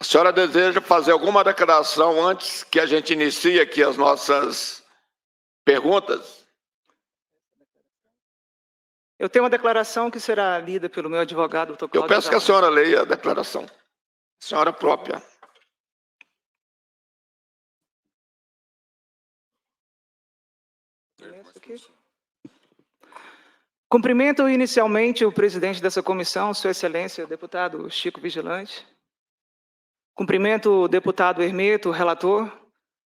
senhora deseja fazer alguma declaração antes que a gente inicie aqui as nossas perguntas? Eu tenho uma declaração que será lida pelo meu advogado, doutor Cláudio. Eu peço que a senhora leia a declaração. A senhora própria. Cumprimento inicialmente o presidente dessa comissão, Sua Excelência, deputado Chico Vigilante. Cumprimento o deputado Hermeto, relator.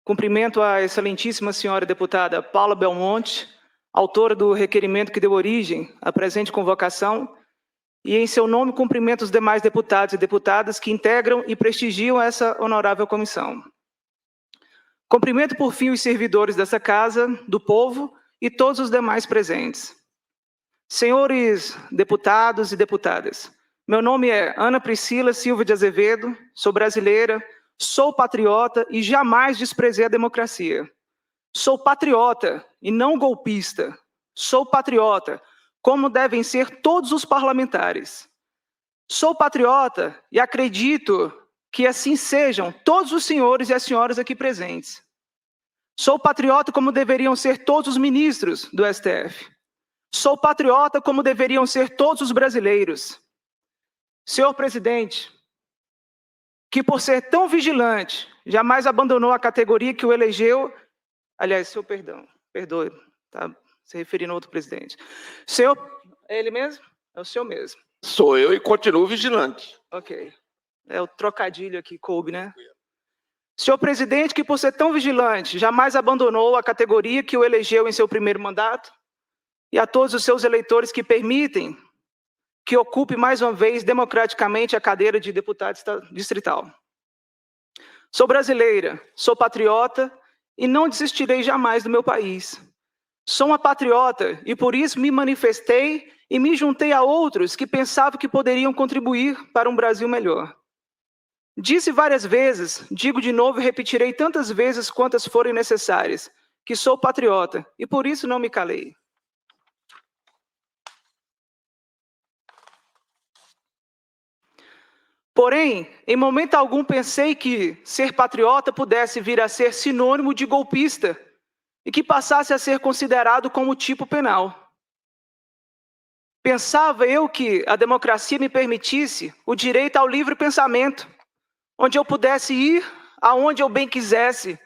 Cumprimento a excelentíssima senhora deputada Paula Belmonte, autora do requerimento que deu origem à presente convocação, e em seu nome cumprimento os demais deputados e deputadas que integram e prestigiam essa honorável comissão. Cumprimento, por fim, os servidores dessa casa, do povo e todos os demais presentes. Senhores deputados e deputadas, meu nome é Ana Priscila Silva de Azevedo, sou brasileira, sou patriota e jamais desprezei a democracia. Sou patriota e não golpista. Sou patriota, como devem ser todos os parlamentares. Sou patriota e acredito que assim sejam todos os senhores e as senhoras aqui presentes. Sou patriota como deveriam ser todos os ministros do STF. Sou patriota como deveriam ser todos os brasileiros. Senhor presidente, que por ser tão vigilante, jamais abandonou a categoria que o elegeu. Aliás, senhor, perdoe, está se referindo a outro presidente. Senhor, é ele mesmo? É o senhor mesmo. Sou eu e continuo vigilante. Ok. É o trocadilho aqui, coube, né? Senhor presidente, que por ser tão vigilante, jamais abandonou a categoria que o elegeu em seu primeiro mandato, e a todos os seus eleitores que permitem que ocupe mais uma vez democraticamente a cadeira de deputado distrital. Sou brasileira, sou patriota e não desistirei jamais do meu país. Sou uma patriota e por isso me manifestei e me juntei a outros que pensavam que poderiam contribuir para um Brasil melhor. Disse várias vezes, digo de novo e repetirei tantas vezes quantas forem necessárias, que sou patriota e por isso não me calei. Porém, em momento algum pensei que ser patriota pudesse vir a ser sinônimo de golpista e que passasse a ser considerado como tipo penal. Pensava eu que a democracia me permitisse o direito ao livre pensamento, onde eu pudesse ir aonde eu bem quisesse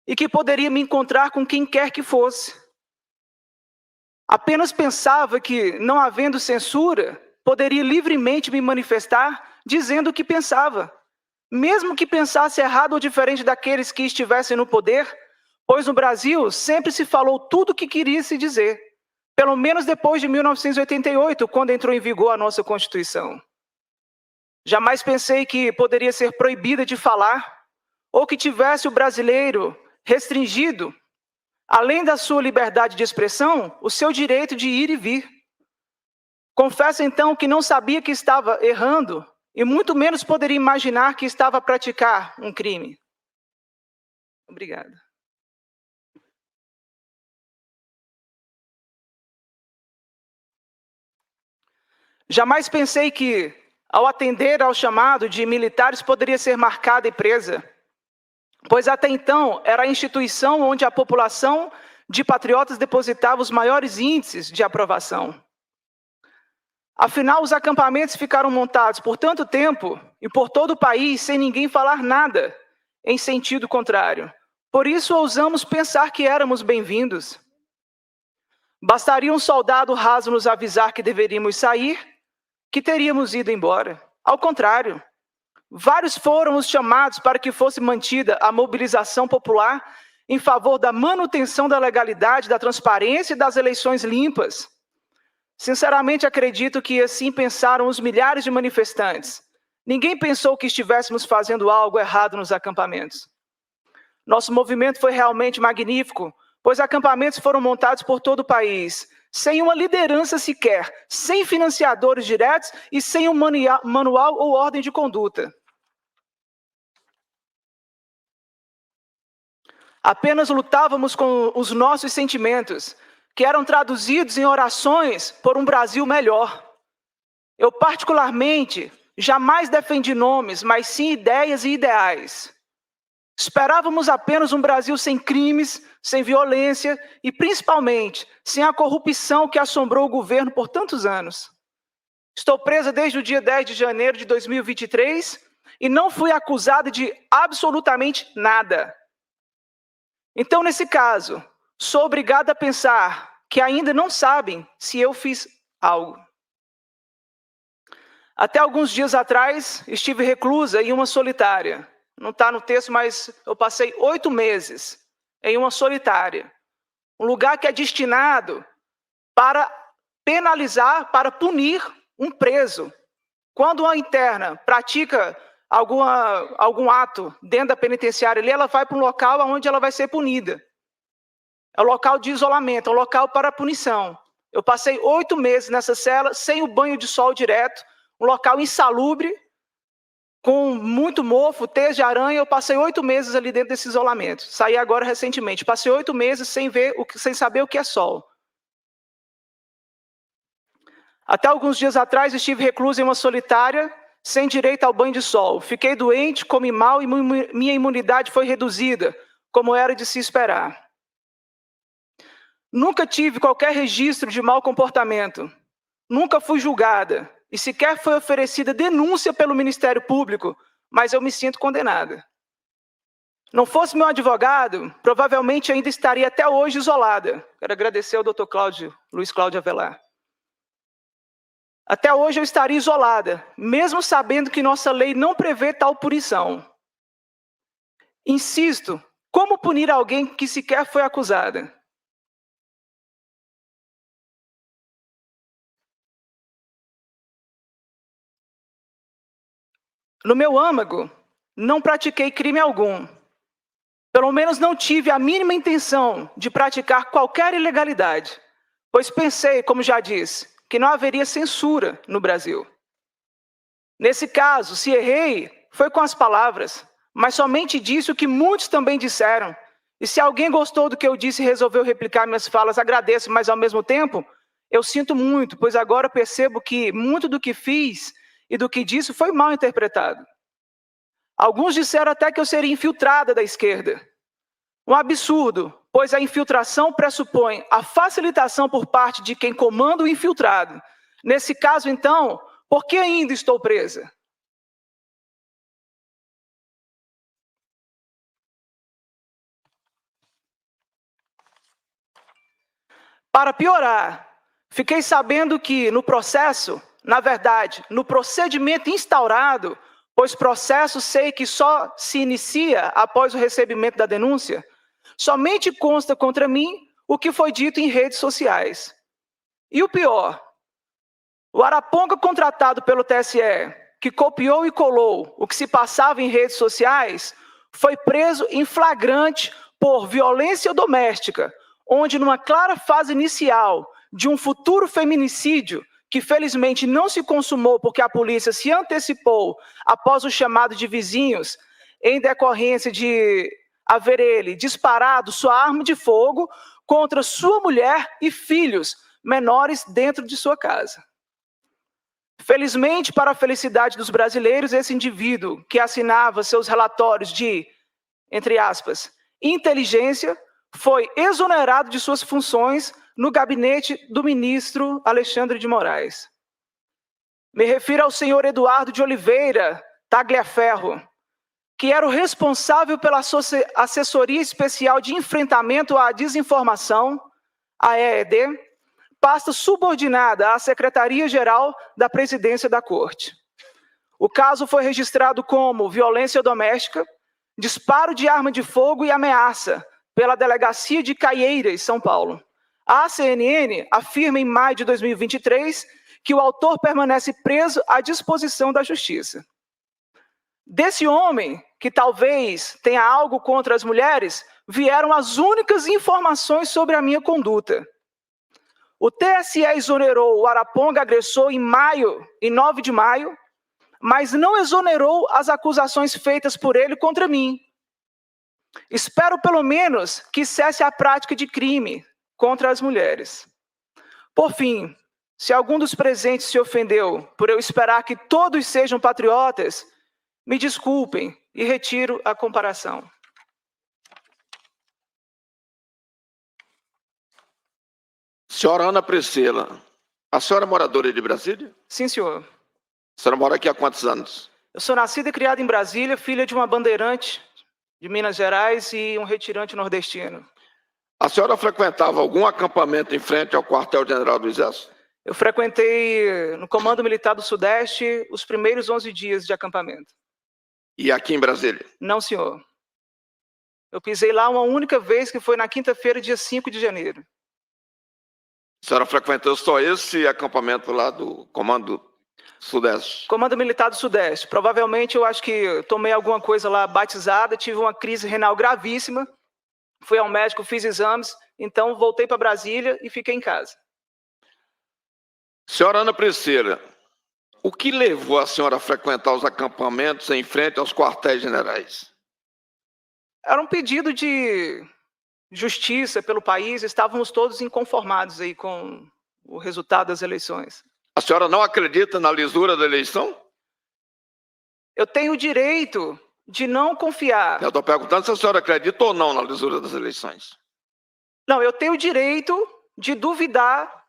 e que poderia me encontrar com quem quer que fosse. Apenas pensava que, não havendo censura, poderia livremente me manifestar dizendo o que pensava, mesmo que pensasse errado ou diferente daqueles que estivessem no poder, pois no Brasil sempre se falou tudo o que queria se dizer, pelo menos depois de 1988, quando entrou em vigor a nossa Constituição. Jamais pensei que poderia ser proibida de falar, ou que tivesse o brasileiro restringido, além da sua liberdade de expressão, o seu direito de ir e vir. Confesso então que não sabia que estava errando, e muito menos poderia imaginar que estava a praticar um crime. Obrigada. Jamais pensei que, ao atender ao chamado de militares, poderia ser marcada e presa, pois até então era a instituição onde a população de patriotas depositava os maiores índices de aprovação. Afinal, os acampamentos ficaram montados por tanto tempo e por todo o país sem ninguém falar nada em sentido contrário. Por isso, ousamos pensar que éramos bem-vindos. Bastaria um soldado raso nos avisar que deveríamos sair, que teríamos ido embora. Ao contrário, vários foram os chamados para que fosse mantida a mobilização popular em favor da manutenção da legalidade, da transparência e das eleições limpas. Sinceramente, acredito que assim pensaram os milhares de manifestantes. Ninguém pensou que estivéssemos fazendo algo errado nos acampamentos. Nosso movimento foi realmente magnífico, pois acampamentos foram montados por todo o país, sem uma liderança sequer, sem financiadores diretos e sem um manual ou ordem de conduta. Apenas lutávamos com os nossos sentimentos, que eram traduzidos em orações por um Brasil melhor. Eu particularmente jamais defendi nomes, mas sim ideias e ideais. Esperávamos apenas um Brasil sem crimes, sem violência e, principalmente, sem a corrupção que assombrou o governo por tantos anos. Estou presa desde o dia 10 de janeiro de 2023 e não fui acusada de absolutamente nada. Então, nesse caso, sou obrigada a pensar que ainda não sabem se eu fiz algo. Até alguns dias atrás, estive reclusa em uma solitária. Não está no texto, mas eu passei 8 meses em uma solitária. Um lugar que é destinado para penalizar, para punir um preso. Quando uma interna pratica algum ato dentro da penitenciária ali, ela vai para um local onde ela vai ser punida. É um local de isolamento, é um local para punição. Eu passei 8 meses nessa cela, sem o banho de sol direto, um local insalubre, com muito mofo, teias de aranha. Eu passei 8 meses ali dentro desse isolamento. Saí agora recentemente. Passei 8 meses sem saber o que é sol. Até alguns dias atrás, estive reclusa em uma solitária, sem direito ao banho de sol. Fiquei doente, comi mal e minha imunidade foi reduzida, como era de se esperar. Nunca tive qualquer registro de mau comportamento. Nunca fui julgada. E sequer foi oferecida denúncia pelo Ministério Público, mas eu me sinto condenada. Não fosse meu advogado, provavelmente ainda estaria até hoje isolada. Quero agradecer ao Dr. Luiz Cláudio Avelar. Até hoje eu estaria isolada, mesmo sabendo que nossa lei não prevê tal punição. Insisto, como punir alguém que sequer foi acusada? No meu âmago, não pratiquei crime algum. Pelo menos não tive a mínima intenção de praticar qualquer ilegalidade, pois pensei, como já disse, que não haveria censura no Brasil. Nesse caso, se errei, foi com as palavras, mas somente disse o que muitos também disseram. E se alguém gostou do que eu disse e resolveu replicar minhas falas, agradeço, mas ao mesmo tempo, eu sinto muito, pois agora percebo que muito do que fiz e do que disse foi mal interpretado. Alguns disseram até que eu seria infiltrada da esquerda. Um absurdo, pois a infiltração pressupõe a facilitação por parte de quem comanda o infiltrado. Nesse caso, então, por que ainda estou presa? Para piorar, fiquei sabendo que no processo, na verdade, no procedimento instaurado, pois processo sei que só se inicia após o recebimento da denúncia, somente consta contra mim o que foi dito em redes sociais. E o pior, o Araponga contratado pelo TSE, que copiou e colou o que se passava em redes sociais, foi preso em flagrante por violência doméstica, onde numa clara fase inicial de um futuro feminicídio, que felizmente não se consumou porque a polícia se antecipou após o chamado de vizinhos, em decorrência de haver ele disparado sua arma de fogo contra sua mulher e filhos menores dentro de sua casa. Felizmente, para a felicidade dos brasileiros, esse indivíduo que assinava seus relatórios de, entre aspas, inteligência, foi exonerado de suas funções no gabinete do ministro Alexandre de Moraes. Me refiro ao senhor Eduardo de Oliveira Tagliaferro, que era o responsável pela Assessoria Especial de Enfrentamento à Desinformação, a EED, pasta subordinada à Secretaria-Geral da Presidência da Corte. O caso foi registrado como violência doméstica, disparo de arma de fogo e ameaça pela Delegacia de Caieiras, São Paulo. A CNN afirma em maio de 2023 que o autor permanece preso à disposição da Justiça. Desse homem, que talvez tenha algo contra as mulheres, vieram as únicas informações sobre a minha conduta. O TSE exonerou o Araponga agressor em 9 de maio, mas não exonerou as acusações feitas por ele contra mim. Espero, pelo menos, que cesse a prática de crime contra as mulheres. Por fim, Se algum dos presentes se ofendeu por eu esperar que todos sejam patriotas, me desculpem e retiro a comparação. Senhora Ana Priscila, a senhora é moradora de Brasília? Sim, senhor. A senhora mora aqui há quantos anos? Eu sou nascida e criada em Brasília, filha de uma bandeirante de Minas Gerais e um retirante nordestino. A senhora frequentava algum acampamento em frente ao quartel-general do Exército? Eu frequentei no Comando Militar do Sudeste os primeiros 11 dias de acampamento. E aqui em Brasília? Não, senhor. Eu pisei lá uma única vez, que foi na quinta-feira, dia 5 de janeiro. A senhora frequentou só esse acampamento lá do Comando Sudeste? Comando Militar do Sudeste. Provavelmente eu acho que tomei alguma coisa lá batizada, tive uma crise renal gravíssima, fui ao médico, fiz exames, então voltei para Brasília e fiquei em casa. Senhora Ana Priscila, o que levou a senhora a frequentar os acampamentos em frente aos quartéis generais? Era um pedido de justiça pelo país, estávamos todos inconformados aí com o resultado das eleições. A senhora não acredita na lisura da eleição? Eu tenho o direito de não confiar. Eu estou perguntando se a senhora acredita ou não na lisura das eleições. Não, eu tenho o direito de duvidar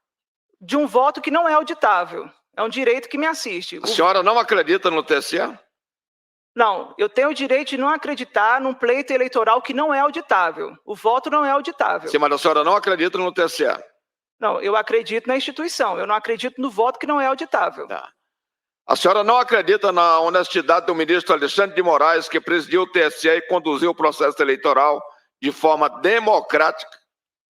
de um voto que não é auditável. É um direito que me assiste. A senhora não acredita no TSE? Não, eu tenho o direito de não acreditar num pleito eleitoral que não é auditável. O voto não é auditável. Sim, mas a senhora não acredita no TSE? Não, eu acredito na instituição. Eu não acredito no voto que não é auditável. Tá. A senhora não acredita na honestidade do ministro Alexandre de Moraes, que presidiu o TSE e conduziu o processo eleitoral de forma democrática?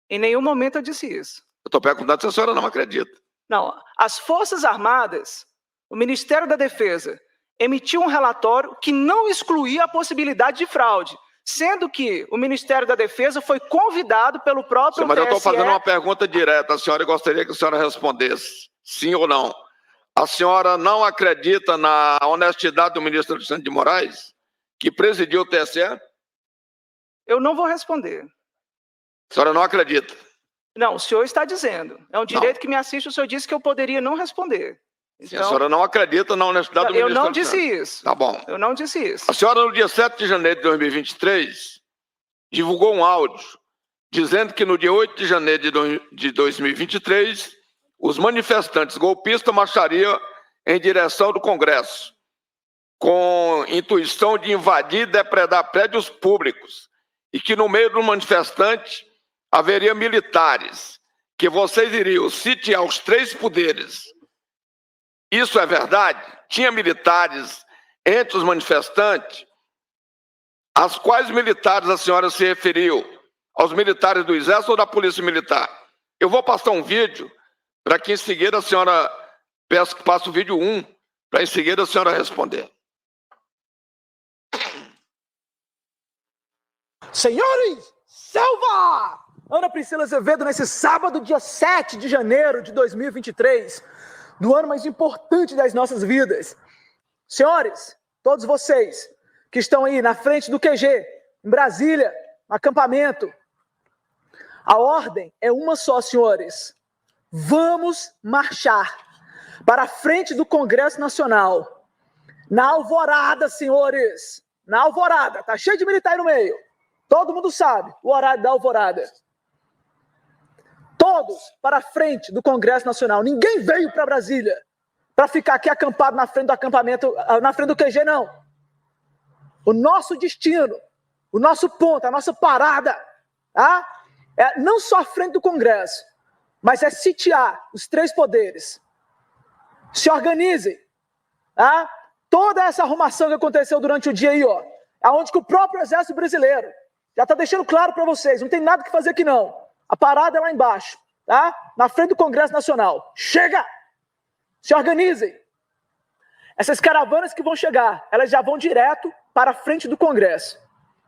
Em nenhum momento eu disse isso. Eu estou perguntando se a senhora não acredita. Não, as Forças Armadas, o Ministério da Defesa, emitiu um relatório que não excluía a possibilidade de fraude, sendo que o Ministério da Defesa foi convidado pelo próprio TSE... Mas eu estou fazendo uma pergunta direta, a senhora gostaria que a senhora respondesse, sim ou não. A senhora não acredita na honestidade do ministro Alexandre de Moraes, que presidiu o TSE? Eu não vou responder. A senhora não acredita? Não, o senhor está dizendo. É um direito que me assiste, o senhor disse que eu poderia não responder. Então, a senhora não acredita na honestidade do ministro Alexandre? Eu não disse isso. Tá bom. Eu não disse isso. A senhora, no dia 7 de janeiro de 2023, divulgou um áudio dizendo que no dia 8 de janeiro de 2023, os manifestantes golpistas marchariam em direção do Congresso, com intuição de invadir e depredar prédios públicos, e que no meio do manifestante haveria militares, que vocês iriam sitiar os 3 poderes. Isso é verdade? Tinha militares entre os manifestantes? Às quais militares a senhora se referiu? Aos militares do Exército ou da Polícia Militar? Eu vou passar um vídeo para que em seguida a senhora, peço que passe o vídeo 1, para em seguida a senhora responder. Senhores, selva! Ana Priscila Azevedo, nesse sábado, dia 7 de janeiro de 2023, no ano mais importante das nossas vidas. Senhores, todos vocês que estão aí na frente do QG, em Brasília, no acampamento, a ordem é uma só, senhores. Vamos marchar para a frente do Congresso Nacional. Na alvorada, senhores. Na alvorada. Tá cheio de militar aí no meio. Todo mundo sabe o horário da alvorada. Todos para a frente do Congresso Nacional. Ninguém veio para Brasília para ficar aqui acampado na frente do acampamento, na frente do QG, não. O nosso destino, o nosso ponto, a nossa parada, tá? É não só à frente do Congresso, mas é sitiar os 3 poderes. Se organizem, tá? Toda essa arrumação que aconteceu durante o dia aí, ó, aonde que o próprio Exército Brasileiro já está deixando claro para vocês, não tem nada que fazer aqui não. A parada é lá embaixo, tá? Na frente do Congresso Nacional. Chega! Se organizem. Essas caravanas que vão chegar, elas já vão direto para a frente do Congresso.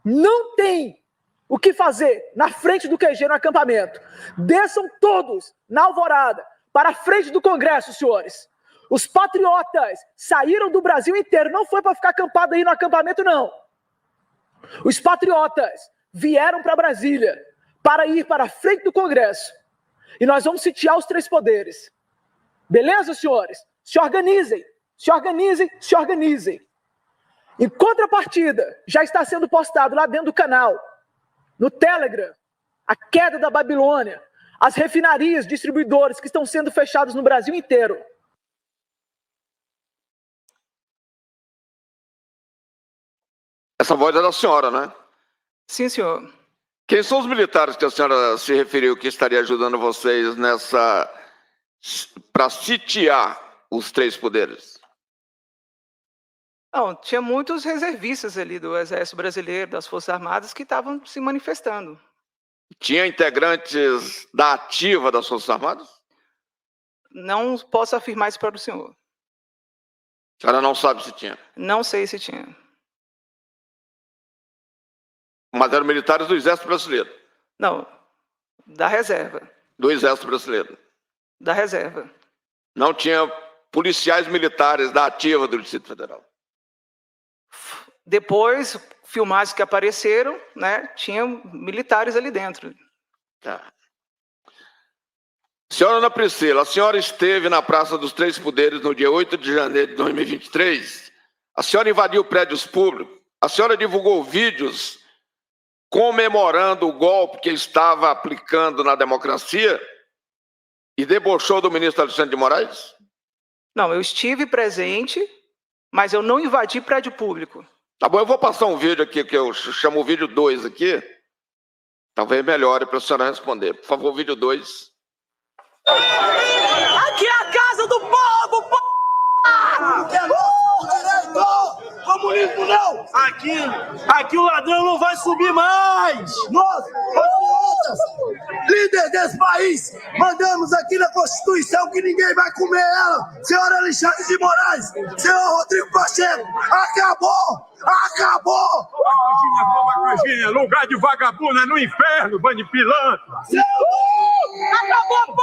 Não tem o que fazer na frente do QG no acampamento. Desçam todos na alvorada para a frente do Congresso, senhores. Os patriotas saíram do Brasil inteiro, não foi para ficar acampado aí no acampamento, não. Os patriotas vieram para Brasília para ir para a frente do Congresso. E nós vamos sitiar os 3 poderes. Beleza, senhores? Se organizem, se organizem, se organizem. Em contrapartida, já está sendo postado lá dentro do canal, no Telegram, a queda da Babilônia, as refinarias, distribuidores que estão sendo fechados no Brasil inteiro. Essa voz é da senhora, né? Sim, senhor. Quem são os militares que a senhora se referiu que estaria ajudando vocês nessa para sitiar os três poderes? Não, tinha muitos reservistas ali do Exército Brasileiro, das Forças Armadas, que estavam se manifestando. Tinha integrantes da ativa das Forças Armadas? Não posso afirmar isso para o senhor. A senhora não sabe se tinha. Não sei se tinha. Mas eram militares do Exército Brasileiro. Não, da reserva. Do Exército Brasileiro. Da reserva. Não tinha policiais militares da ativa do Distrito Federal. Depois, filmagens que apareceram, né, tinham militares ali dentro. Tá. Senhora Ana Priscila, a senhora esteve na Praça dos Três Poderes no dia 8 de janeiro de 2023. A senhora invadiu prédios públicos. A senhora divulgou vídeos comemorando o golpe que estava aplicando na democracia e debochou do ministro Alexandre de Moraes? Não, eu estive presente, mas eu não invadi prédio público. Tá bom, eu vou passar um vídeo aqui, que eu chamo o vídeo 2 aqui. Talvez melhore para a senhora responder. Por favor, vídeo 2. Aqui é a casa do povo, comunismo não! Aqui o ladrão não vai subir mais! Nós, patriotas, líder desse país, mandamos aqui na Constituição que ninguém vai comer ela. Senhor Alexandre de Moraes, senhor Rodrigo Pacheco, acabou! Acabou! Imagina, lugar de vagabundo é no inferno, bando de pilantra! Acabou,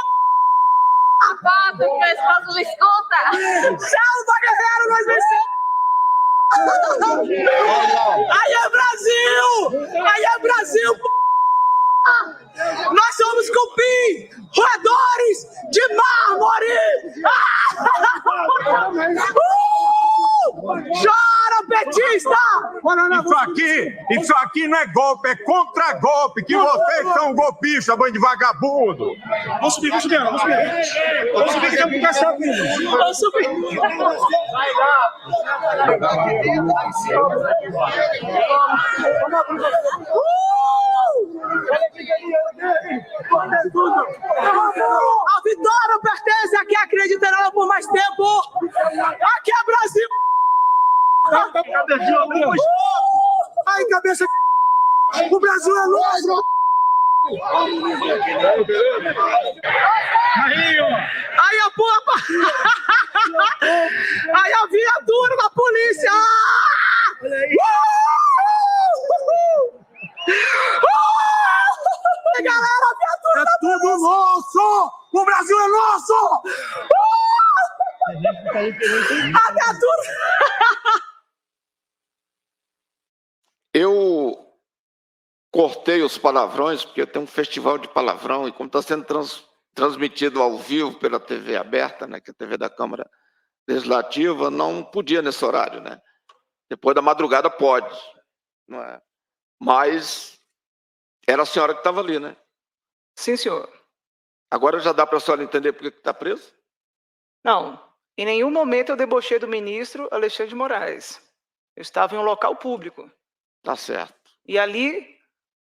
Pato, que meu esposo não escuta. Salva, guerreiro, nós vencemos! Aí é Brasil! Aí é Brasil, Nós somos cupim, roedores de mármore! Chora, petista! Isso aqui não é golpe, é contra-golpe, que vocês são golpistas, bando de vagabundo! Vamos subir, que temos que caçar, filho! Vamos subir! A vitória pertence a quem acredita nela por mais tempo! Aqui é Brasil! Ai, cabeça! O Brasil é nosso! Aí a porra! Aí a viatura da polícia! Galera, a viatura da polícia! Tudo nosso! O Brasil é nosso! A viatura! Eu cortei os palavrões, porque tem um festival de palavrão, e como está sendo transmitido ao vivo pela TV aberta, né, que é a TV da Câmara Legislativa, não podia nesse horário, né? Depois da madrugada pode, não é? Mas era a senhora que estava ali, né? Sim, senhor. Agora já dá para a senhora entender por que está presa? Não, em nenhum momento eu debochei do ministro Alexandre de Moraes. Eu estava em um local público. Tá certo. E ali...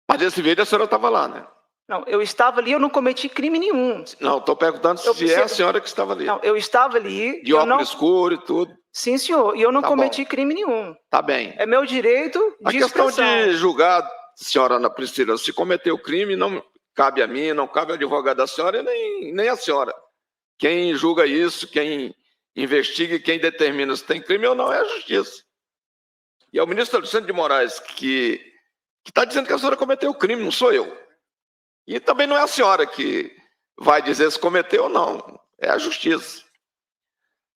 Mas esse vídeo a senhora estava lá, né? Não, eu estava ali, eu não cometi crime nenhum. Não, estou perguntando se é a senhora que estava ali. Não, eu estava ali... De óculos escuro e tudo. Sim, senhor, e eu não Tá cometi bom. crime nenhum. Tá bem. É meu direito A de questão expressão. de julgar, senhora Ana Priscila, se cometeu crime, não cabe a mim, não cabe ao advogado da senhora e nem a senhora. Quem julga isso, quem investiga e quem determina se tem crime ou não é a justiça. E é o ministro Alexandre de Moraes que está dizendo que a senhora cometeu o crime, não sou eu. E também não é a senhora que vai dizer se cometeu ou não, é a justiça.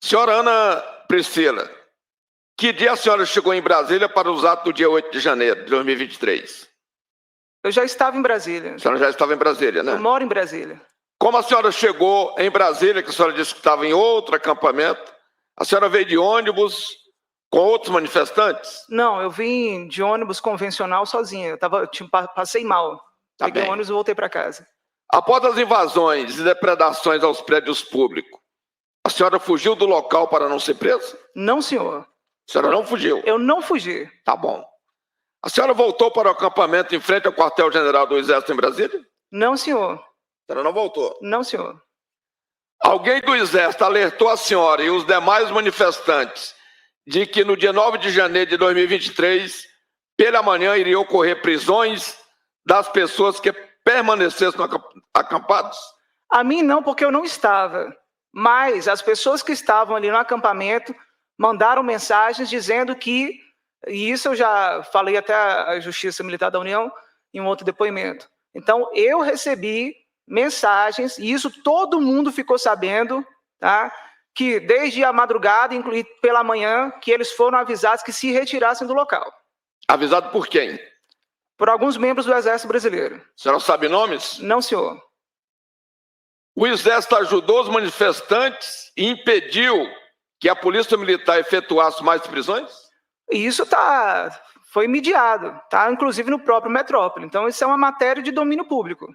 Senhora Ana Priscila, que dia a senhora chegou em Brasília para os atos do dia 8 de janeiro de 2023? Eu já estava em Brasília. A senhora já estava em Brasília, né? Eu moro em Brasília. Como a senhora chegou em Brasília, que a senhora disse que estava em outro acampamento, a senhora veio de ônibus com outros manifestantes? Não, eu vim de ônibus convencional sozinho. Passei mal. Tá Peguei bem. o ônibus e voltei para casa. Após as invasões e depredações aos prédios públicos, a senhora fugiu do local para não ser presa? Não, senhor. A senhora não fugiu? Eu não fugi. Tá bom. A senhora voltou para o acampamento em frente ao quartel-general do Exército em Brasília? Não, senhor. A senhora não voltou? Não, senhor. Alguém do Exército alertou a senhora e os demais manifestantes de que no dia 9 de janeiro de 2023, pela manhã, iriam ocorrer prisões das pessoas que permanecessem acampadas? A mim não, porque eu não estava. Mas as pessoas que estavam ali no acampamento mandaram mensagens dizendo que, e isso eu já falei até à Justiça Militar da União em um outro depoimento. Então, eu recebi mensagens, e isso todo mundo ficou sabendo, tá? Que desde a madrugada, inclusive pela manhã, que eles foram avisados que se retirassem do local. Avisado por quem? Por alguns membros do Exército Brasileiro. A senhora sabe nomes? Não, senhor. O Exército ajudou os manifestantes e impediu que a Polícia Militar efetuasse mais prisões? E isso foi mediado, tá? Inclusive no próprio Metrópole. Então, isso é uma matéria de domínio público.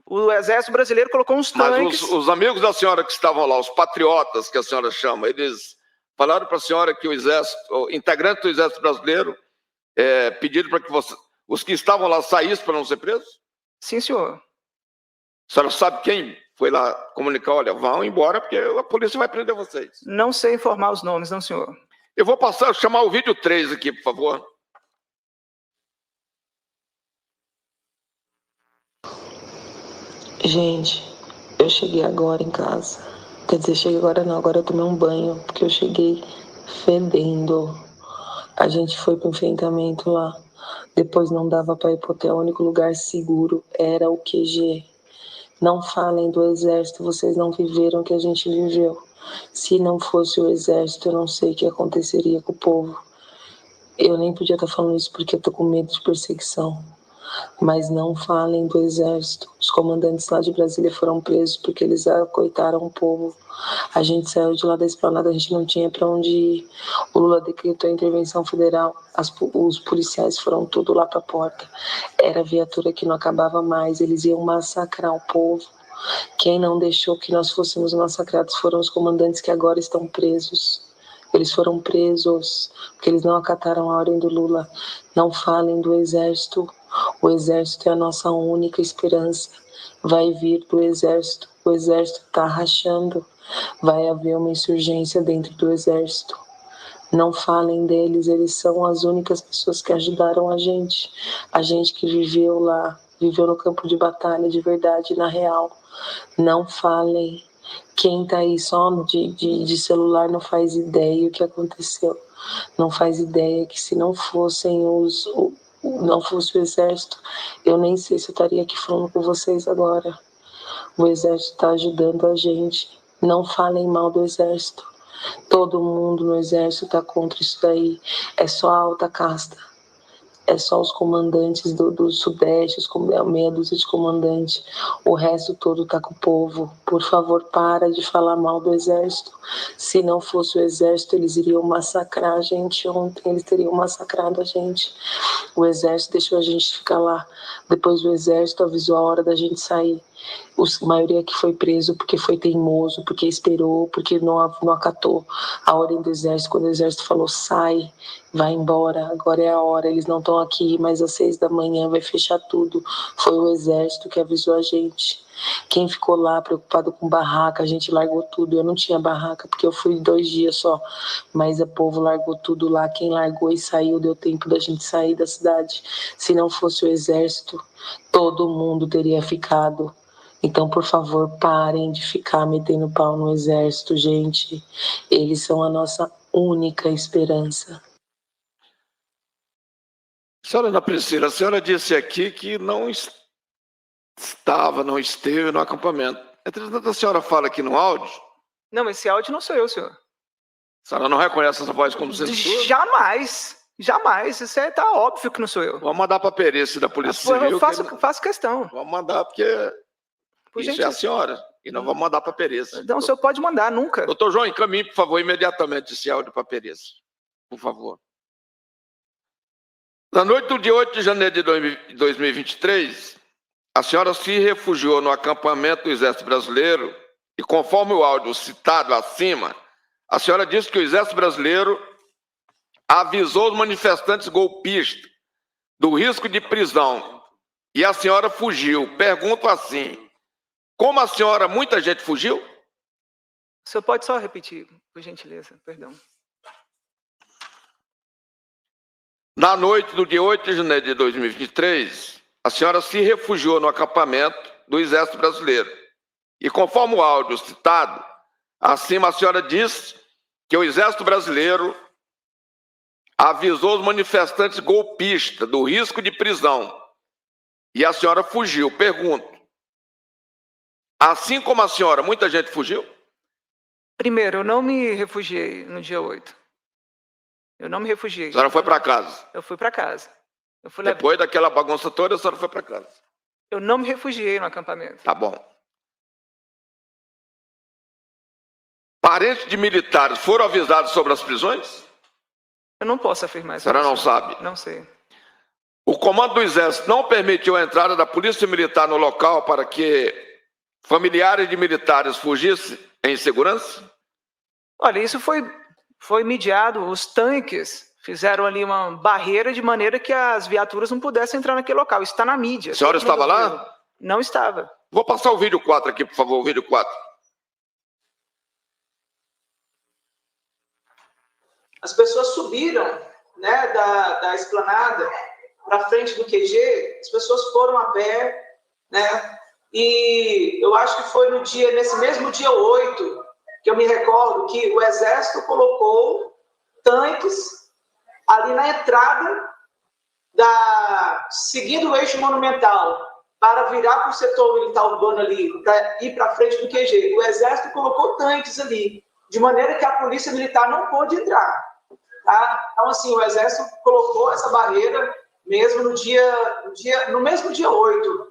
O Exército Brasileiro colocou uns tanques... Mas os amigos da senhora que estavam lá, os patriotas que a senhora chama, eles falaram para a senhora que o Exército, o integrante do Exército Brasileiro, pediram para que os que estavam lá saíssem para não ser presos? Sim, senhor. A senhora sabe quem foi lá comunicar, olha, vão embora porque a polícia vai prender vocês? Não sei informar os nomes, não, senhor. Eu vou chamar o vídeo 3 aqui, por favor. Gente, eu cheguei agora em casa. Quer dizer, cheguei agora não, agora eu tomei um banho, porque eu cheguei fedendo. A gente foi pro enfrentamento lá. Depois não dava para ir pro hotel, o único lugar seguro era o QG. Não falem do Exército, vocês não viveram o que a gente viveu. Se não fosse o Exército, eu não sei o que aconteceria com o povo. Eu nem podia estar falando isso porque eu tô com medo de perseguição. Mas não falem do Exército. Os comandantes lá de Brasília foram presos porque eles acoitaram o povo. A gente saiu de lá da esplanada, a gente não tinha para onde ir. O Lula decretou a intervenção federal, os policiais foram tudo lá para a porta. Era viatura que não acabava mais, eles iam massacrar o povo. Quem não deixou que nós fôssemos massacrados foram os comandantes que agora estão presos. Eles foram presos porque eles não acataram a ordem do Lula. Não falem do Exército. O Exército é a nossa única esperança. Vai vir do Exército. O Exército está rachando. Vai haver uma insurgência dentro do Exército. Não falem deles, eles são as únicas pessoas que ajudaram a gente. A gente que viveu lá, viveu no campo de batalha de verdade, na real. Não falem. Quem tá aí só de celular não faz ideia o que aconteceu. Não faz ideia que se não fossem não fosse o Exército, eu nem sei se eu estaria aqui falando com vocês agora. O Exército está ajudando a gente. Não falem mal do Exército. Todo mundo no Exército está contra isso daí. É só a alta casta. É só os comandantes do Sudeste, meia dúzia de comandantes. O resto todo tá com o povo. Por favor, para de falar mal do Exército. Se não fosse o Exército, eles iriam massacrar a gente ontem. Eles teriam massacrado a gente. O Exército deixou a gente ficar lá. Depois o Exército avisou a hora da gente sair. A maioria que foi preso porque foi teimoso, porque esperou, porque não acatou a ordem do Exército. Quando o Exército falou, sai, vai embora, agora é a hora, eles não estão aqui, mas às 6 da manhã vai fechar tudo. Foi o Exército que avisou a gente. Quem ficou lá preocupado com barraca, a gente largou tudo. Eu não tinha barraca porque eu fui 2 dias só, mas o povo largou tudo lá. Quem largou e saiu, deu tempo da gente sair da cidade. Se não fosse o Exército, todo mundo teria ficado. Então, por favor, parem de ficar metendo pau no Exército, gente. Eles são a nossa única esperança. Senhora Ana Priscila, a senhora disse aqui que não esteve no acampamento. Entretanto, a senhora fala aqui no áudio. Não, esse áudio não sou eu, senhor. A senhora não reconhece essa voz como sendo sua? Jamais. Jamais. Isso tá óbvio que não sou eu. Vamos mandar para a perícia da Polícia Civil. Eu faço questão. Vamos mandar, porque Por Isso é gentileza. a senhora. E nós vamos mandar para a perícia. Então, o senhor pode mandar, nunca. Doutor João, encaminhe, por favor, imediatamente esse áudio para a perícia. Por favor. Na noite do dia 8 de janeiro de 2023, a senhora se refugiou no acampamento do Exército Brasileiro e, conforme o áudio citado acima, a senhora disse que o Exército Brasileiro avisou os manifestantes golpistas do risco de prisão e a senhora fugiu. Pergunto assim, como a senhora, muita gente fugiu? O senhor pode só repetir, por gentileza, perdão. Na noite do dia 8 de janeiro de 2023, a senhora se refugiou no acampamento do Exército Brasileiro. E conforme o áudio citado, acima a senhora disse que o Exército Brasileiro avisou os manifestantes golpistas do risco de prisão. E a senhora fugiu. Pergunto, assim como a senhora, muita gente fugiu? Primeiro, eu não me refugiei no dia 8. Eu não me refugiei. A senhora foi para casa? Eu fui para casa. Depois daquela bagunça toda, a senhora foi para casa? Eu não me refugiei no acampamento. Tá bom. Parentes de militares foram avisados sobre as prisões? Eu não posso afirmar isso. A senhora não sabe? Não sei. O comando do Exército não permitiu a entrada da Polícia Militar no local para que familiares de militares fugissem em segurança? Olha, isso foi mediado. Os tanques fizeram ali uma barreira de maneira que as viaturas não pudessem entrar naquele local. Isso está na mídia. A senhora estava lá? Viu. Não estava. Vou passar o vídeo 4 aqui, por favor, o vídeo 4. As pessoas subiram, né, da esplanada para frente do QG, as pessoas foram a pé, né, e eu acho que foi nesse mesmo dia 8, que eu me recordo que o Exército colocou tanques ali na entrada, seguindo o eixo monumental, para virar para o setor militar urbano ali, para ir para frente do QG. O Exército colocou tanques ali, de maneira que a Polícia Militar não pôde entrar. Tá? Então, assim, o Exército colocou essa barreira mesmo no mesmo dia 8,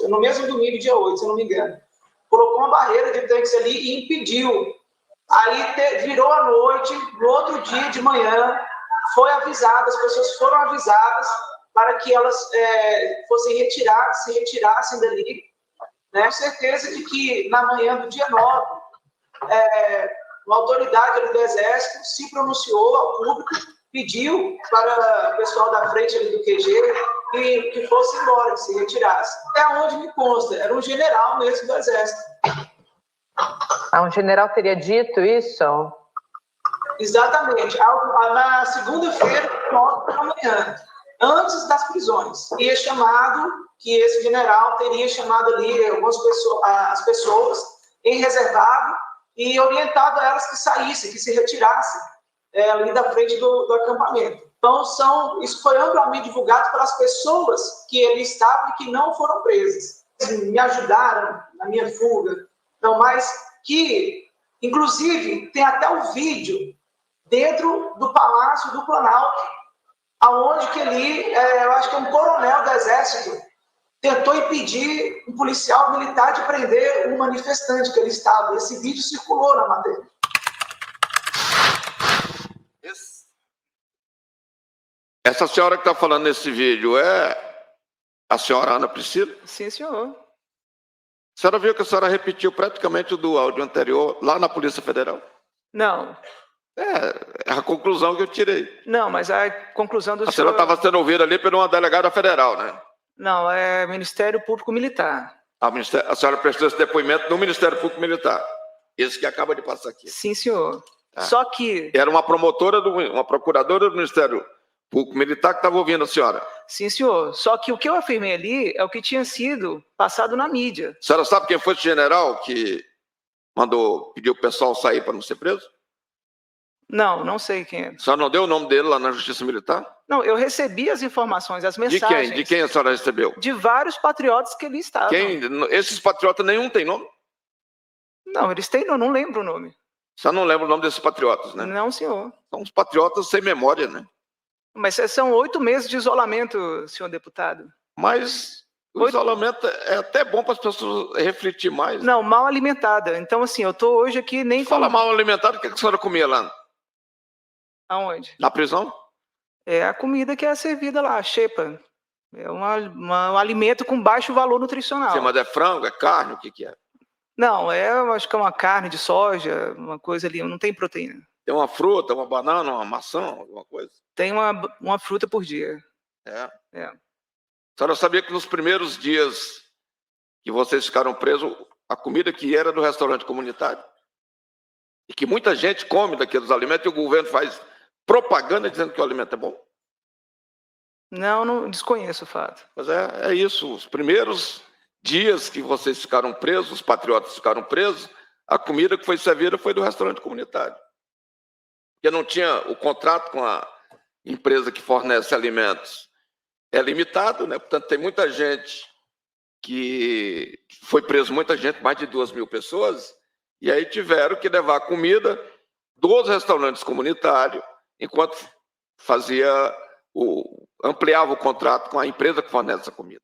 no mesmo domingo, dia 8, se eu não me engano. Colocou uma barreira de tanques ali e impediu. Aí virou a noite, no outro dia de manhã, foi avisado, as pessoas foram avisadas para que elas se retirassem dali, né? Com certeza de que na manhã do dia 9, uma autoridade do Exército se pronunciou ao público, pediu para o pessoal da frente ali do QG que fosse embora, que se retirasse. Até onde me consta, era um general mesmo do Exército. Um general teria dito isso? Exatamente. Na segunda-feira, 9 da manhã, antes das prisões, que esse general teria chamado ali as pessoas em reservado e orientado a elas que saíssem, que se retirassem ali da frente do acampamento. Então, isso foi amplamente divulgado para as pessoas que ali estavam e que não foram presas. Me ajudaram na minha fuga. Então, mas que, inclusive, tem até um vídeo dentro do Palácio do Planalto, aonde que ali, eu acho que um coronel do Exército tentou impedir um policial militar de prender um manifestante que ele estava. Esse vídeo circulou na matéria. Essa senhora que está falando nesse vídeo é a senhora Ana Priscila? Sim, senhor. A senhora viu que a senhora repetiu praticamente o do áudio anterior lá na Polícia Federal? Não. É a conclusão que eu tirei. Não, mas a conclusão do A senhora estava sendo ouvida ali por uma delegada federal, né? Não, é Ministério Público Militar. A senhora prestou esse depoimento no Ministério Público Militar. Esse que acaba de passar aqui. Sim, senhor. Só que... Era uma procuradora do Ministério Público Militar que estava ouvindo a senhora. Sim, senhor. Só que o que eu afirmei ali é o que tinha sido passado na mídia. A senhora sabe quem foi esse general que pediu o pessoal sair para não ser preso? Não, não sei quem é. A senhora não deu o nome dele lá na Justiça Militar? Não, eu recebi as informações, as mensagens. De quem a senhora recebeu? De vários patriotas que ali estavam. Esses patriotas nenhum tem nome? Não, eles têm, eu não lembro o nome. Você não lembra o nome desses patriotas, né? Não, senhor. São uns patriotas sem memória, né? Mas são 8 meses de isolamento, senhor deputado. Mas O isolamento é até bom para as pessoas refletir mais. Não, mal alimentada. Então, assim, eu estou hoje aqui nem Fala mal alimentado, o que a senhora comia lá? Aonde? Na prisão? É a comida que é servida lá, a xepa. É um alimento com baixo valor nutricional. Sim, mas é frango, é carne, o que que é? Não, eu acho que é uma carne de soja, uma coisa ali, não tem proteína. Tem uma fruta, uma banana, uma maçã, alguma coisa? Tem uma fruta por dia. É. A senhora sabia que nos primeiros dias que vocês ficaram presos, a comida que era do restaurante comunitário? E que muita gente come daqueles alimentos e o governo faz propaganda dizendo que o alimento é bom? Não desconheço o fato. Mas é isso. Os primeiros dias que vocês ficaram presos, os patriotas ficaram presos, a comida que foi servida foi do restaurante comunitário. Porque não tinha o contrato com a empresa que fornece alimentos. É limitado, né? Portanto, tem muita gente que foi preso, muita gente, mais de 2.000 pessoas, e aí tiveram que levar comida dos restaurantes comunitários, enquanto ampliava o contrato com a empresa que fornece a comida.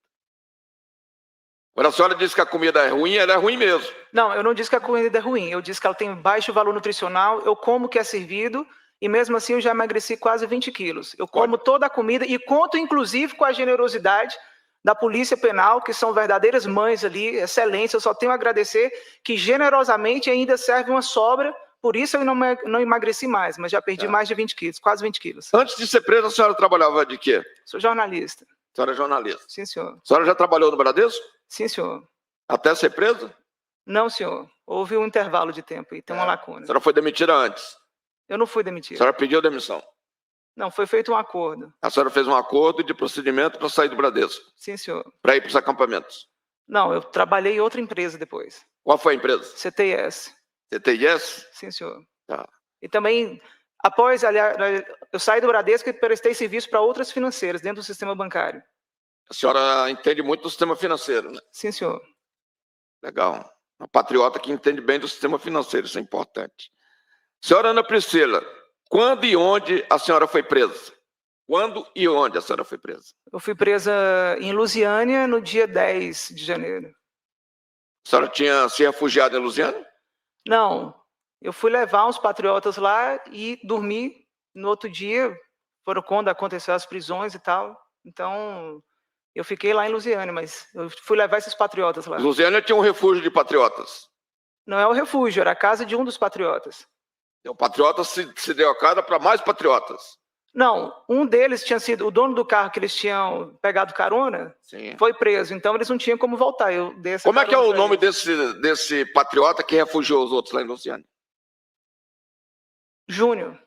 Quando a senhora disse que a comida é ruim, ela é ruim mesmo. Não, eu não disse que a comida é ruim, eu disse que ela tem baixo valor nutricional, eu como o que é servido, e mesmo assim eu já emagreci quase 20 quilos. Eu como toda a comida e conto, inclusive, com a generosidade da Polícia Penal, que são verdadeiras mães ali, excelentes. Eu só tenho a agradecer que generosamente ainda serve uma sobra, por isso eu não emagreci mais, mas já perdi mais de 20 quilos, quase 20 quilos. Antes de ser presa, a senhora trabalhava de quê? Sou jornalista. A senhora é jornalista. Sim, senhor. A senhora já trabalhou no Bradesco? Sim, senhor. Até ser presa? Não, senhor. Houve um intervalo de tempo e tem uma lacuna. A senhora foi demitida antes? Eu não fui A demitido. senhora pediu demissão? Não, foi feito um acordo. A senhora fez um acordo de procedimento para sair do Bradesco? Sim, senhor. Para ir para os acampamentos? Não, eu trabalhei em outra empresa depois. Qual foi a empresa? CTIS. CTIS? Sim, senhor. Tá. E também, após, aliás, eu saí do Bradesco e prestei serviço para outras financeiras dentro do sistema bancário. A senhora entende muito do sistema financeiro, né? Sim, senhor. Legal. Uma patriota que entende bem do sistema financeiro, isso é importante. Senhora Ana Priscila, quando e onde a senhora foi presa? Quando e onde a senhora foi presa? Eu fui presa em Lusiânia no dia 10 de janeiro. A senhora tinha se refugiado em Lusiânia? Não. Eu fui levar uns patriotas lá e dormi. No outro dia, foram quando aconteceram as prisões e tal. Então, eu fiquei lá em Lusiânia, mas eu fui levar esses patriotas lá. Lusiânia tinha um refúgio de patriotas. Não é o refúgio, era a casa de um dos patriotas. O patriota se deu a cara para mais patriotas. Não, um deles tinha sido o dono do carro que eles tinham pegado carona. Sim. Foi preso, então eles não tinham como voltar. Como é que é o nome desse patriota que refugiou os outros lá em Lusiânia? Júnior.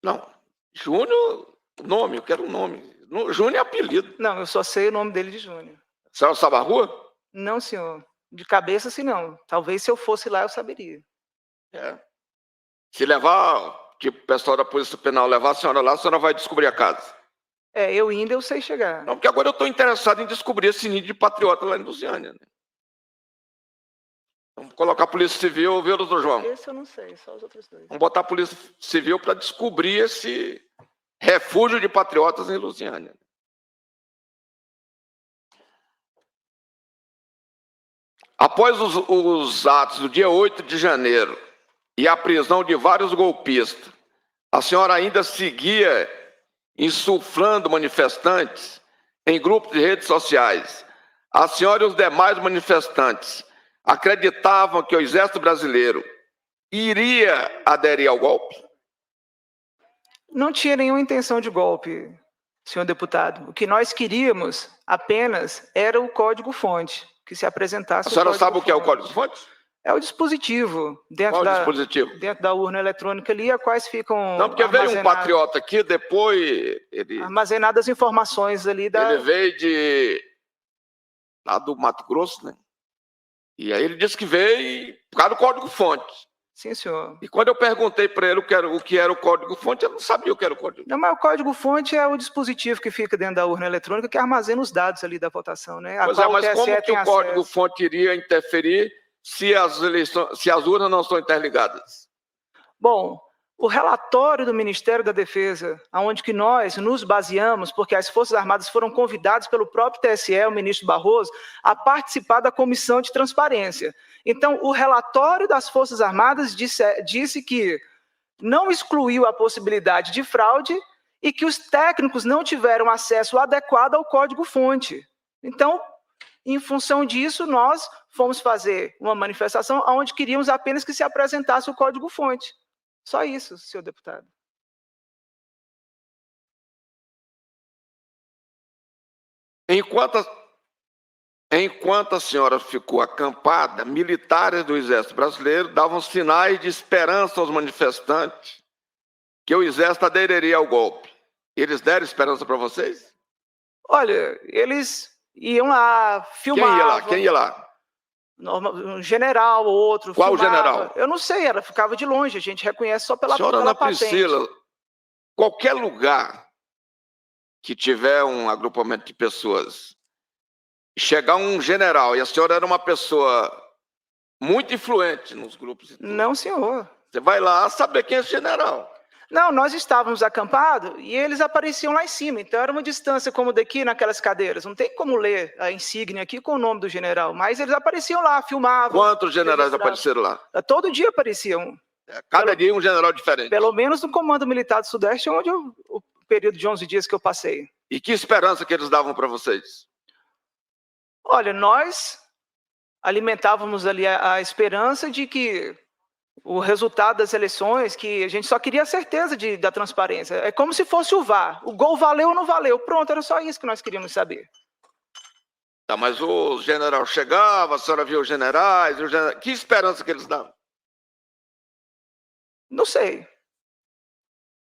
Não, Júnior, nome, eu quero um nome. Júnior é apelido. Não, eu só sei o nome dele de Júnior. A senhora sabe a rua? Não, senhor. De cabeça, sim, não. Talvez se eu fosse lá, eu saberia. Se levar, tipo, o pessoal da Polícia Penal levar a senhora lá, a senhora vai descobrir a casa. Eu indo, eu sei chegar. Não, porque agora eu estou interessado em descobrir esse nível de patriota lá em Lusiânia. Né? Vamos colocar a Polícia Civil, viu, doutor João? Esse eu não sei, só os outros dois. Vamos botar a Polícia Civil para descobrir esse refúgio de patriotas em Lusiânia. Após os atos do dia 8 de janeiro e a prisão de vários golpistas, a senhora ainda seguia insuflando manifestantes em grupos de redes sociais. A senhora e os demais manifestantes acreditavam que o Exército Brasileiro iria aderir ao golpe? Não tinha nenhuma intenção de golpe, senhor deputado. O que nós queríamos apenas era o código-fonte, que se apresentasse. A senhora sabe o que é o código-fonte? É o dispositivo dentro dentro da urna eletrônica ali, a quais ficam. Não, porque veio um patriota aqui, depois ele. Armazenadas informações ali da. Ele veio lá do Mato Grosso, né? E aí ele disse que veio por causa do código-fonte. Sim, senhor. E quando eu perguntei para ele o que era o código-fonte, ele não sabia o que era o código. Não, mas o código-fonte é o dispositivo que fica dentro da urna eletrônica que armazena os dados ali da votação, né? Pois é, mas como que o código-fonte iria interferir se as urnas não estão interligadas? Bom, O relatório do Ministério da Defesa, aonde que nós nos baseamos, porque as Forças Armadas foram convidadas pelo próprio TSE, o ministro Barroso, a participar da Comissão de Transparência. Então, o relatório das Forças Armadas disse que não excluiu a possibilidade de fraude e que os técnicos não tiveram acesso adequado ao código-fonte. Então, em função disso, nós fomos fazer uma manifestação onde queríamos apenas que se apresentasse o código-fonte. Só isso, senhor deputado. Enquanto a senhora ficou acampada, militares do Exército Brasileiro davam sinais de esperança aos manifestantes que o Exército aderiria ao golpe. Eles deram esperança para vocês? Olha, eles iam lá, filmavam. Quem ia lá? Um general ou outro. Qual filmava. general? Eu não sei, ela ficava de longe, a gente reconhece só pela Senhora Ana patente. Priscila, qualquer lugar que tiver um agrupamento de pessoas, chegar um general, e a senhora era uma pessoa muito influente nos grupos. Não, senhor. Você vai lá saber quem é esse general. Não, nós estávamos acampados e eles apareciam lá em cima. Então era uma distância como daqui naquelas cadeiras. Não tem como ler a insígnia aqui com o nome do general, mas eles apareciam lá, filmavam. Quantos generais apareceram lá? Todo dia apareciam. Cada dia um general diferente. Pelo menos no Comando Militar do Sudeste, onde o período de 11 dias que eu passei. E que esperança que eles davam para vocês? Olha, nós alimentávamos ali a esperança de que o resultado das eleições, que a gente só queria a certeza da transparência. É como se fosse o VAR. O gol valeu ou não valeu? Pronto, era só isso que nós queríamos saber. Tá, mas o general chegava, a senhora viu os generais, que esperança que eles davam? Não sei.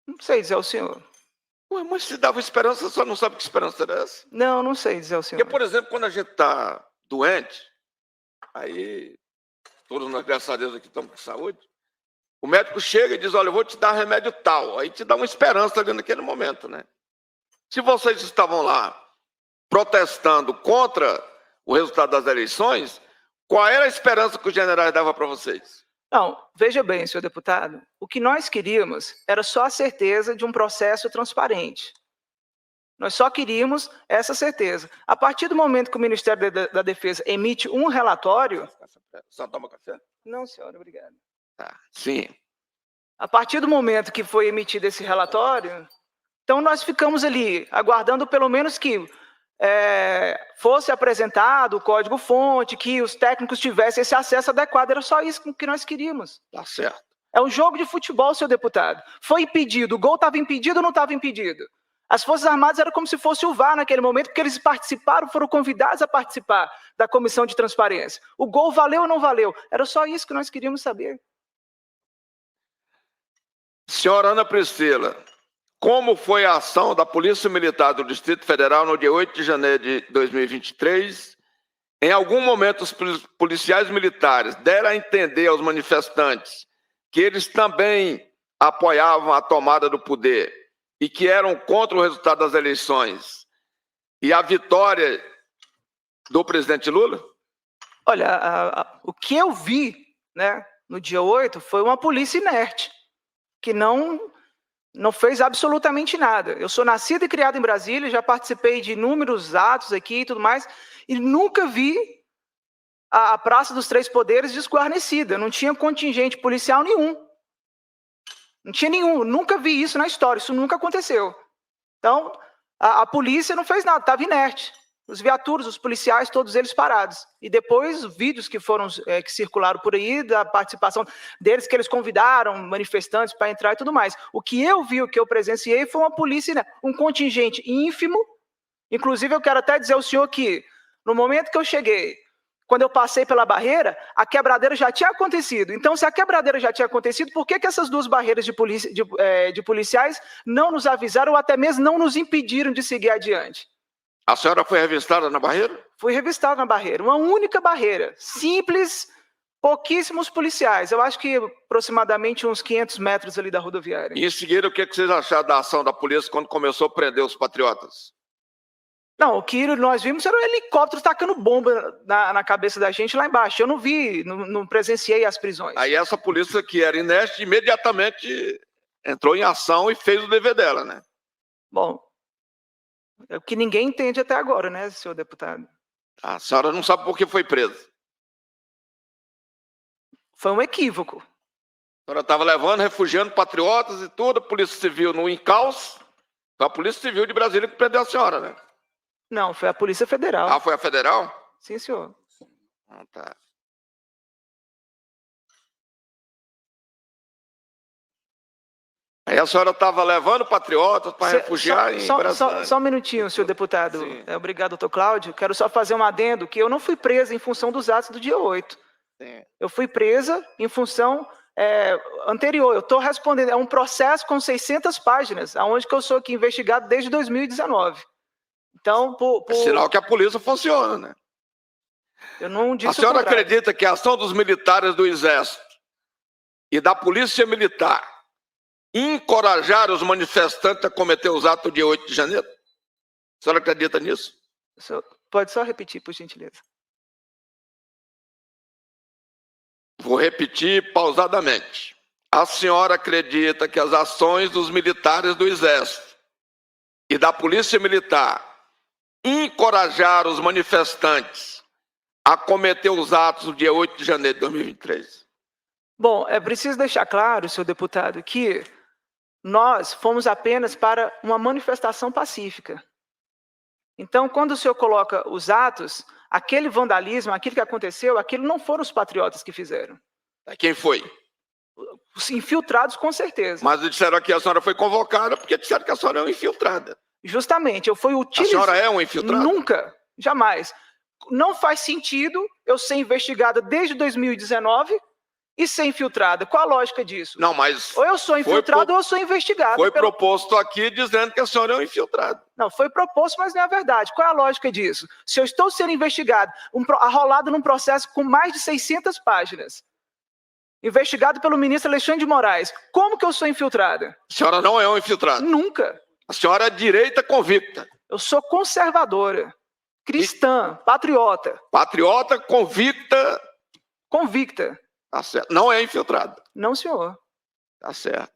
Não sei dizer ao senhor. Ué, mas se dava esperança, só não sabe que esperança era essa? Não, não sei dizer ao senhor. Porque, por exemplo, quando a gente está doente, aí todos nós, graças a Deus, aqui estamos com saúde, o médico chega e diz, olha, eu vou te dar remédio tal. Aí te dá uma esperança ali naquele momento, né? Se vocês estavam lá protestando contra o resultado das eleições, qual era a esperança que os generais davam para vocês? Não, veja bem, senhor deputado, o que nós queríamos era só a certeza de um processo transparente. Nós só queríamos essa certeza. A partir do momento que o Ministério da Defesa emite um relatório... Só toma café? Não, senhora, obrigado. Tá, sim. A partir do momento que foi emitido esse relatório, então nós ficamos ali, aguardando pelo menos que fosse apresentado o código-fonte, que os técnicos tivessem esse acesso adequado. Era só isso que nós queríamos. Tá certo. É um jogo de futebol, senhor deputado. Foi impedido, o gol estava impedido ou não estava impedido? As Forças Armadas eram como se fosse o VAR naquele momento, porque eles participaram, foram convidados a participar da Comissão de Transparência. O gol valeu ou não valeu? Era só isso que nós queríamos saber. Senhora Ana Priscila, como foi a ação da Polícia Militar do Distrito Federal no dia 8 de janeiro de 2023? Em algum momento, os policiais militares deram a entender aos manifestantes que eles também apoiavam a tomada do poder e que eram contra o resultado das eleições e a vitória do presidente Lula? Olha, o que eu vi, né, no dia 8 foi uma polícia inerte, que não fez absolutamente nada. Eu sou nascido e criado em Brasília, já participei de inúmeros atos aqui e tudo mais, e nunca vi a Praça dos Três Poderes desguarnecida, não tinha contingente policial nenhum. Não tinha nenhum, nunca vi isso na história, isso nunca aconteceu. Então, a polícia não fez nada, estava inerte. Os viaturas, os policiais, todos eles parados. E depois, vídeos que circularam por aí, da participação deles, que eles convidaram manifestantes para entrar e tudo mais. O que eu vi, o que eu presenciei, foi uma polícia, né, um contingente ínfimo. Inclusive, eu quero até dizer ao senhor que, no momento que eu cheguei, quando eu passei pela barreira, a quebradeira já tinha acontecido. Então, se a quebradeira já tinha acontecido, por que essas duas barreiras de policiais não nos avisaram ou até mesmo não nos impediram de seguir adiante? A senhora foi revistada na barreira? Fui revistada na barreira, uma única barreira, simples, pouquíssimos policiais. Eu acho que aproximadamente uns 500 metros ali da rodoviária. E em seguida, o que vocês acharam da ação da polícia quando começou a prender os patriotas? Não, o que nós vimos era um helicóptero tacando bomba na cabeça da gente lá embaixo. Eu não vi, não presenciei as prisões. Aí essa polícia que era inerte, imediatamente entrou em ação e fez o dever dela, né? Bom, é o que ninguém entende até agora, né, senhor deputado? A senhora não sabe por que foi presa. Foi um equívoco. A senhora estava levando, refugiando patriotas e tudo, a Polícia Civil no encalço. Foi a Polícia Civil de Brasília que prendeu a senhora, né? Não, foi a Polícia Federal. Ah, foi a federal? Sim, senhor. Ah, tá. Aí a senhora estava levando patriotas para refugiar em Brasília. Só um minutinho, senhor deputado. Sim. Obrigado, doutor Cláudio. Quero só fazer um adendo, que eu não fui presa em função dos atos do dia 8. Sim. Eu fui presa em função anterior. Eu estou respondendo, é um processo com 600 páginas, aonde que eu sou aqui investigado desde 2019. Então, É sinal que a polícia funciona, né? eu não disse A senhora o contrário. acredita que a ação dos militares do Exército e da Polícia Militar encorajaram os manifestantes a cometer os atos do dia 8 de janeiro? A senhora acredita nisso? O senhor pode só repetir, por gentileza? Vou repetir pausadamente. A senhora acredita que as ações dos militares do Exército e da Polícia Militar encorajaram os manifestantes a cometer os atos do dia 8 de janeiro de 2023? Bom, é preciso deixar claro, senhor deputado, que nós fomos apenas para uma manifestação pacífica. Então, quando o senhor coloca os atos, aquele vandalismo, aquilo que aconteceu, aquilo não foram os patriotas que fizeram. Quem foi? Os infiltrados, com certeza. Mas disseram que a senhora foi convocada porque disseram que a senhora é uma infiltrada. Justamente, eu fui utilizado. A senhora é uma infiltrada? Nunca, jamais. Não faz sentido eu ser investigada desde 2019 e ser infiltrada. Qual a lógica disso? Não, mas Ou eu sou infiltrado ou eu sou investigado. foi proposto aqui dizendo que a senhora é um infiltrado. Não, foi proposto, mas não é verdade. Qual é a lógica disso? Se eu estou sendo investigado, arrolado num processo com mais de 600 páginas, investigado pelo ministro Alexandre de Moraes, como que eu sou infiltrada? A senhora não é um infiltrado. Nunca. A senhora é direita convicta. Eu sou conservadora, cristã, patriota. Patriota convicta. Convicta. Tá certo. Não é infiltrado. Não, senhor. Tá certo.